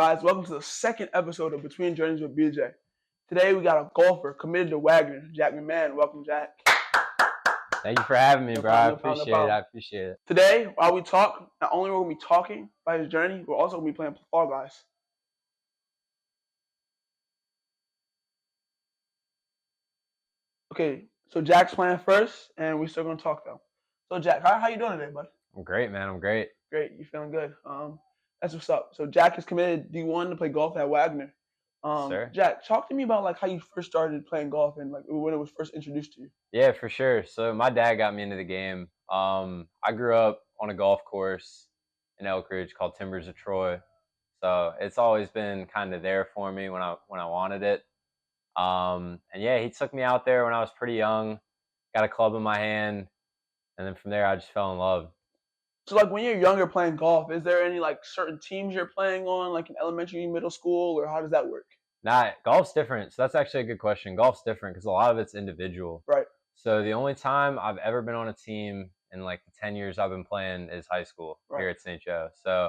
Guys, welcome to the second episode of Between Journeys with BJ. Today we got a golfer committed to Wagner, Jack McMahon. Welcome, Jack. Thank you for having me, bro. I appreciate it. I appreciate it. Today, while we talk, not only are we going to be talking about his journey, we're also going to be playing Fall Guys. Okay, so Jack's playing first, and we're still going to talk, though. So, Jack, how you doing today, bud? I'm great, man. I'm great. Great. You feeling good? That's what's up. So Jack is committed D1 to play golf at Wagner. Sir. Jack, talk to me about how you first started playing golf and when it was first introduced to you. Yeah, for sure. So my dad got me into the game. I grew up on a golf course in Elk Ridge called Timbers of Troy. So it's always been kind of there for me when I wanted it. And yeah, he took me out there when I was pretty young, got a club in my hand, and then from there I just fell in love. So when you're younger playing golf, is there any certain teams you're playing on, in elementary, middle school, or how does that work? Nah, golf's different. So that's actually a good question. Golf's different because a lot of it's individual. Right. So the only time I've ever been on a team in the 10 years I've been playing is high school here at St. Joe. So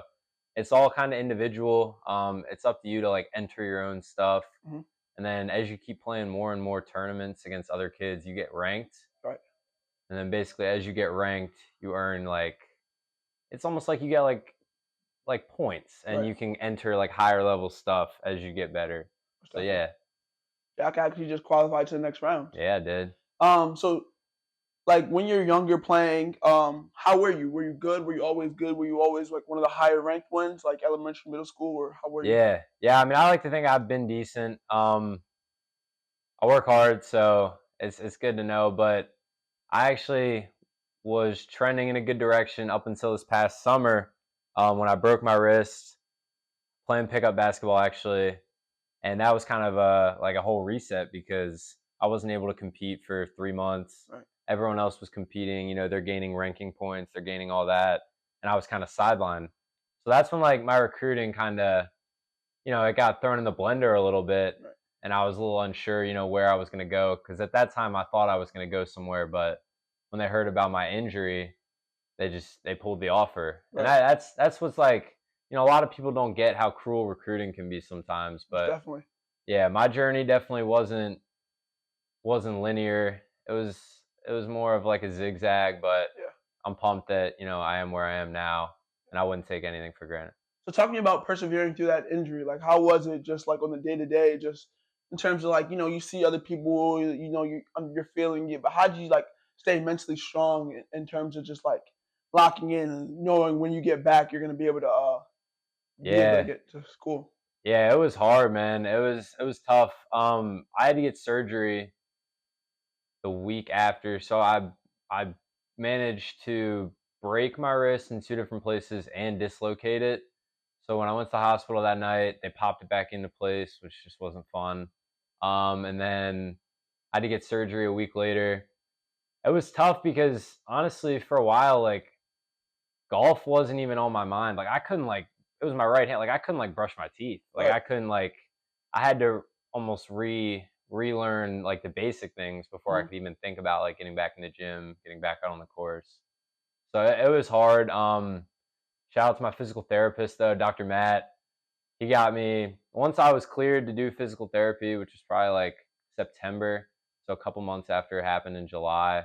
it's all kind of individual. It's up to you to enter your own stuff. Mm-hmm. And then as you keep playing more and more tournaments against other kids, you get ranked. Right. And then basically as you get ranked, you earn it's almost like you get like points, and you can enter higher level stuff as you get better. So yeah. Jack actually just qualified to the next round. Yeah, I did. So when you're younger playing, how were you? Were you good? Were you always good? Were you always one of the higher ranked ones, elementary, middle school, or how were you? Yeah. I mean, I like to think I've been decent. I work hard, so it's good to know. But I actually was trending in a good direction up until this past summer, when I broke my wrist playing pickup basketball, actually. And that was kind of a whole reset because I wasn't able to compete for 3 months. Right. Everyone else was competing, they're gaining ranking points, they're gaining all that. And I was kind of sidelined. So that's when my recruiting kind of, it got thrown in the blender a little bit. Right. And I was a little unsure, where I was going to go. Because at that time I thought I was going to go somewhere, but when they heard about my injury, they pulled the offer. Right. And that's what's a lot of people don't get how cruel recruiting can be sometimes. But definitely. Yeah, my journey definitely wasn't linear. It was more of a zigzag, but yeah. I'm pumped that, I am where I am now, and I wouldn't take anything for granted. So talk to me about persevering through that injury. How was it just on the day-to-day, just in terms of you see other people, you're feeling it, but how did you stay mentally strong in terms of just locking in and knowing when you get back, you're going to be able to be able to get to school? Yeah, it was hard, man. It was tough. I had to get surgery the week after, so I managed to break my wrist in 2 different places and dislocate it. So when I went to the hospital that night, they popped it back into place, which just wasn't fun. And then I had to get surgery a week later. It was tough because honestly, for a while, golf wasn't even on my mind. I couldn't it was my right hand. I couldn't brush my teeth. I couldn't I had to almost relearn the basic things before I could even think about getting back in the gym, getting back out on the course. So it was hard. Shout out to my physical therapist though, Dr. Matt. He got me once I was cleared to do physical therapy, which was probably September. So a couple months after it happened in July.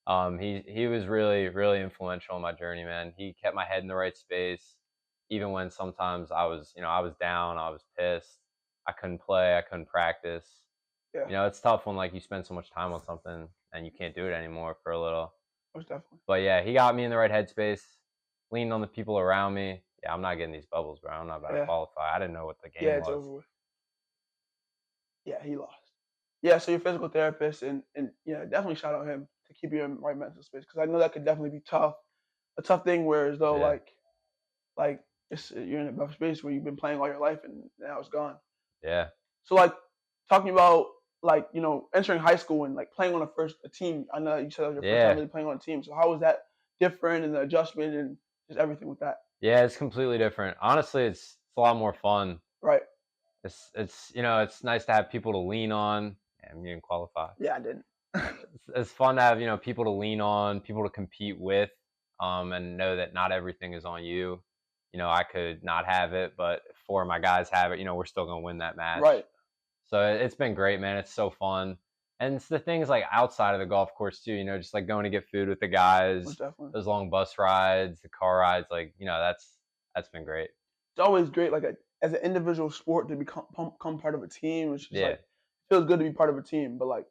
He was really, really influential in my journey, man. He kept my head in the right space, even when sometimes I was down, I was pissed. I couldn't play, I couldn't practice. Yeah. It's tough when you spend so much time on something and you can't do it anymore for a little. Most definitely. But yeah, he got me in the right headspace, leaned on the people around me. Yeah, I'm not getting these bubbles, bro. I'm not about to qualify. I didn't know what the game was. Yeah, it's over with. Yeah, he lost. Yeah, so your physical therapist, and definitely shout out him to keep you in the right mental space, because I know that could definitely be tough. A tough thing where as though you're in a rough space where you've been playing all your life and now it's gone. Yeah. So talking about entering high school and playing on a team. I know that you said that was your first time really playing on a team. So how was that different, and the adjustment and just everything with that? Yeah, it's completely different. Honestly, it's a lot more fun. Right. It's it's nice to have people to lean on. And you didn't qualify. Yeah, I didn't. It's fun to have people to lean on, people to compete with, and know that not everything is on you. I could not have it, but if before my guys have it, we're still gonna win that match. Right. So it's been great, man. It's so fun. And it's the things like outside of the golf course too, just like going to get food with the guys, Most definitely. those long bus rides, the car rides, like, that's been great. It's always great, like as an individual sport to become part of a team. It's just Yeah. like feels good to be part of a team. But like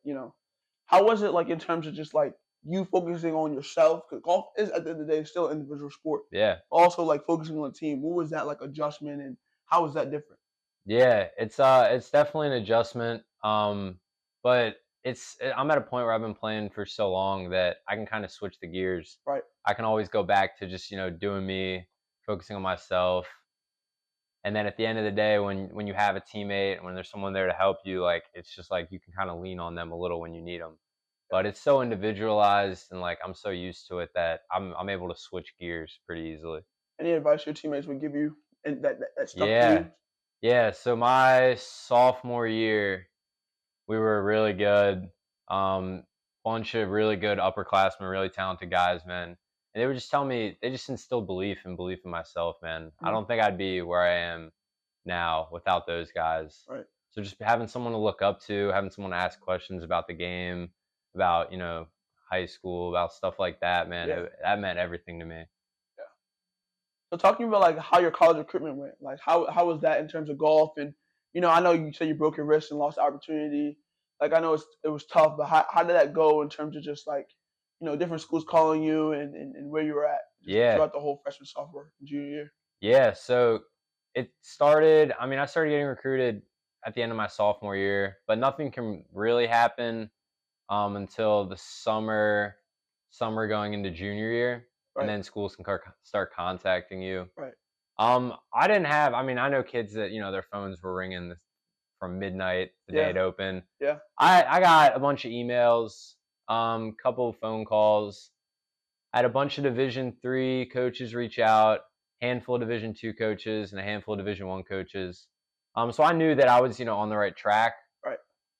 how was it like in terms of just like you focusing on yourself? Because golf is at the end of the day still an individual sport. Yeah. Also like focusing on the team. What was that like adjustment and how was that different? Yeah, it's definitely an adjustment. But I'm at a point where I've been playing for so long that I can kind of switch the gears. Right. I can always go back to just, doing me, focusing on myself. And then at the end of the day, when you have a teammate, when there's someone there to help you, like it's just like you can kind of lean on them a little when you need them. But it's so individualized and like I'm so used to it that I'm able to switch gears pretty easily. Any advice your teammates would give you and that stuck to Yeah. you? Yeah, so my sophomore year, we were really good. Bunch of really good upperclassmen, really talented guys, man. And they would just tell me, they just instilled belief in myself, man. I Mhm. don't think I'd be where I am now without those guys. Right. So just having someone to look up to, having someone to ask questions about the game, about, high school, about stuff like that, man, Yeah. that meant everything to me. Yeah. So talking about like how your college recruitment went, like how was that in terms of golf? And I know you said you broke your wrist and lost the opportunity. Like I know it was tough, but how did that go in terms of just like different schools calling you and where you were at just Yeah. throughout the whole freshman, sophomore, and junior year? Yeah, so I started getting recruited at the end of my sophomore year, but nothing can really happen until the summer going into junior year, and Right. then schools can start contacting you. Right. I know kids that, their phones were ringing from midnight the day Yeah. it opened. Yeah. I got a bunch of emails, couple of phone calls. I had a bunch of Division 3 coaches reach out, handful of Division 2 coaches, and a handful of Division 1 coaches. So I knew that I was, on the right track. Right.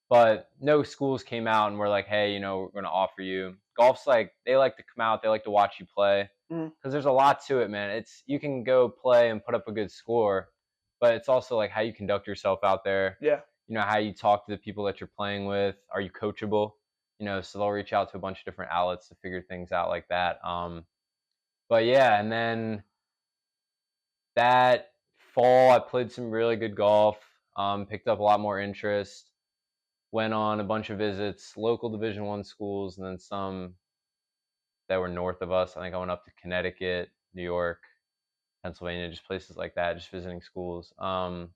But no schools came out and were like, hey, we're going to offer you. Golf's like, they like to come out, they like to watch you play. Mhm. Because there's a lot to it, man. You can go play and put up a good score, but it's also like how you conduct yourself out there. Yeah. How you talk to the people that you're playing with. Are you coachable? So they'll reach out to a bunch of different outlets to figure things out like that. But yeah, and then that fall, I played some really good golf, picked up a lot more interest, went on a bunch of visits, local Division 1 schools, and then some that were north of us. I think I went up to Connecticut, New York, Pennsylvania, just places like that, just visiting schools. But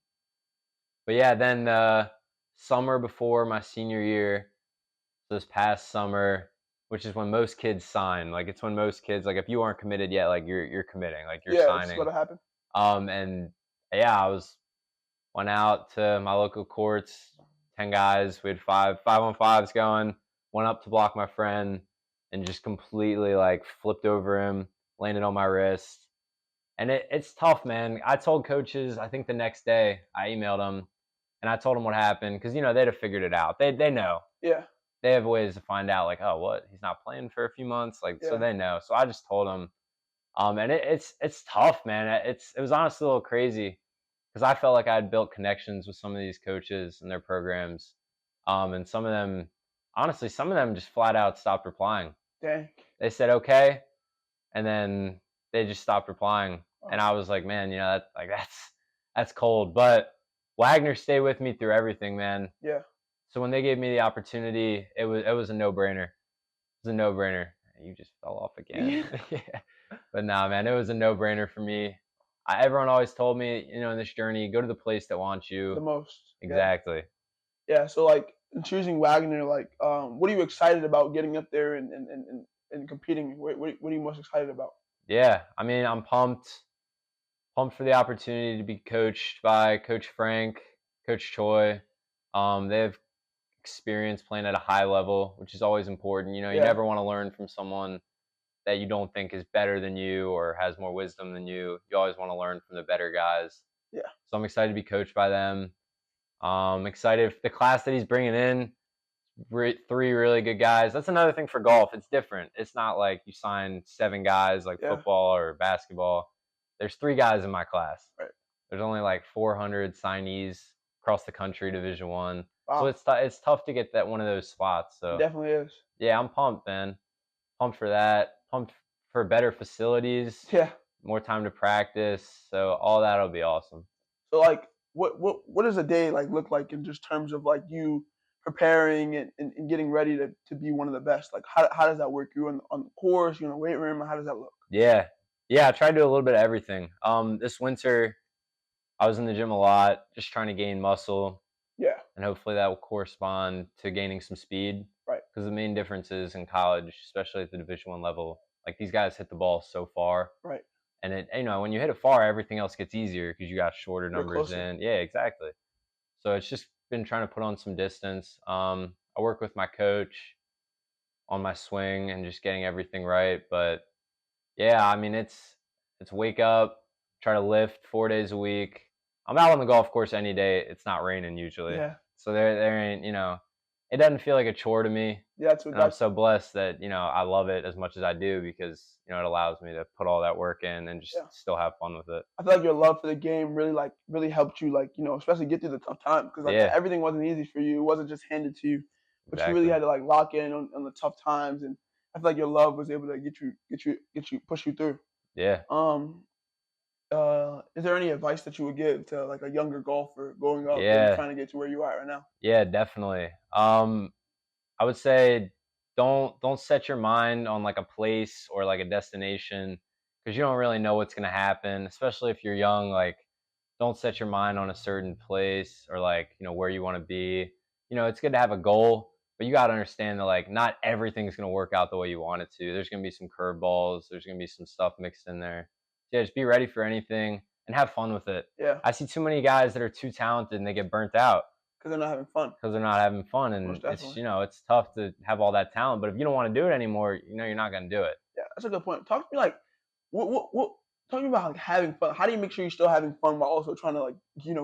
yeah, then summer before my senior year, this past summer, which is when most kids sign. Like it's when most kids, like if you aren't committed yet, like you're committing, like you're Yeah. It's signing. what happened. And yeah, went out to my local courts, 10 guys. We had 5-on-5s going. Went up to block my friend and just completely like flipped over him, landed on my wrist. And it's tough, man. I told coaches, I think the next day, I emailed them and I told them what happened because they'd have figured it out. They know. Yeah. They have ways to find out, like, oh, what? He's not playing for a few months, like, so Yeah. they know. So I just told them, and it's tough, man. It was honestly a little crazy because I felt like I had built connections with some of these coaches and their programs, and some of them, honestly, some of them just flat out stopped replying. Dang. They said okay, and then they just stopped replying, Oh. and I was like, man, that's cold. But Wagner stayed with me through everything, man. Yeah. So when they gave me the opportunity, it was a no-brainer. It was a no-brainer. You just fell off again. Yeah. But nah, man, it was a no-brainer for me. Everyone always told me, in this journey, go to the place that wants you. The most. Exactly. Yeah. So like in choosing Wagner, like what are you excited about getting up there and competing? What are you most excited about? Yeah, I mean, I'm pumped for the opportunity to be coached by Coach Frank, Coach Choi. They have experience playing at a high level, which is always important. You Yeah. never want to learn from someone that you don't think is better than you or has more wisdom than you. You always want to learn from the better guys. Yeah. So I'm excited to be coached by them. Excited the class that he's bringing in. 3 really good guys. That's another thing for golf. It's different. It's not like you sign 7 guys like Yeah. football or basketball. There's 3 guys in my class. Right. There's only like 400 signees across the country, Division One. So Wow, it's tough to get that one of those spots. it So definitely is. yeah, I'm pumped, man. Pumped for that. Pumped for better facilities, Yeah. more time to practice. So all that'll be awesome. So like, what does a day like look like in just terms of like you preparing and getting ready to be one of the best? Like, how does that work? You on the course, you in the weight room, how does that look? Yeah. Yeah, I try to do a little bit of everything. This winter I was in the gym a lot, just trying to gain muscle, Yeah. and hopefully that will correspond to gaining some speed. Right. Because the main difference is in college, especially at the Division One level, like these guys hit the ball so far, Right. and when you hit it far, everything else gets easier because you got shorter You're numbers closer. in. Yeah, exactly. So it's just been trying to put on some distance. I work with my coach on my swing and just getting everything right. But yeah, I mean it's wake up, try to lift 4 days a week. I'm out on the golf course any day. It's not raining usually, Yeah. so there ain't it doesn't feel like a chore to me. Yeah. That's what And I'm that's. so blessed that I love it as much as I do because it allows me to put all that work in and just Yeah. still have fun with it. I feel like your love for the game really helped you especially get through the tough times because like Yeah, everything wasn't easy for you. It wasn't just handed to you, but you really exactly. had to like lock in on the tough times, and I feel like your love was able to get you push you through. Yeah, Um, is there any advice that you would give to like a younger golfer going up, maybe yeah, trying to get to where you are right now? yeah, definitely. I would say don't set your mind on like a place or like a destination because you don't really know what's gonna happen, especially if you're young. Like, don't set your mind on a certain place or like where you want to be. It's good to have a goal, but you got to understand that like not everything's gonna work out the way you want it to. There's gonna be some curveballs. There's gonna be some stuff mixed in there. So yeah, just be ready for anything and have fun with it. Yeah, I see too many guys that are too talented and they get burnt out because they're not having fun. because they're not having fun, and Most definitely. it's tough to have all that talent, but if you don't want to do it anymore, you're not going to do it. Yeah, that's a good point. Talk to me like what talk to me about like having fun. How do you make sure you're still having fun while also trying to like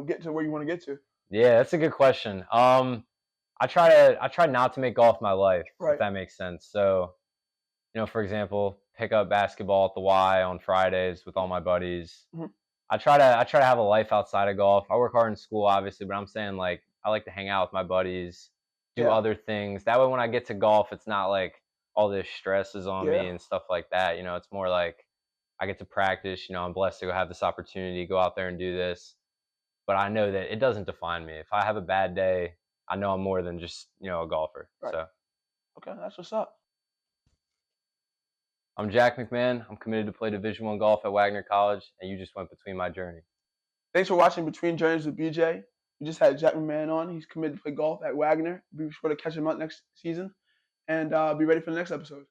get to where you want to get to? Yeah, that's a good question. I try not to make golf my life, if Right. that makes sense. So for example, pick up basketball at the Y on Fridays with all my buddies. Mhm. I try to have a life outside of golf. I work hard in school, obviously, but I'm saying like I like to hang out with my buddies, do Yeah. other things. That way, when I get to golf, it's not like all this stress is on Yeah. me and stuff like that. It's more like I get to practice. I'm blessed to go have this opportunity, go out there and do this. But I know that it doesn't define me. If I have a bad day, I know I'm more than just a golfer. Right. So Okay, that's what's up. I'm Jack McMahon. I'm committed to play Division One golf at Wagner College, and you just went between my journey. Thanks for watching Between Journeys with BJ. We just had Jack McMahon on. He's committed to play golf at Wagner. Be sure to catch him up next season and be ready for the next episode.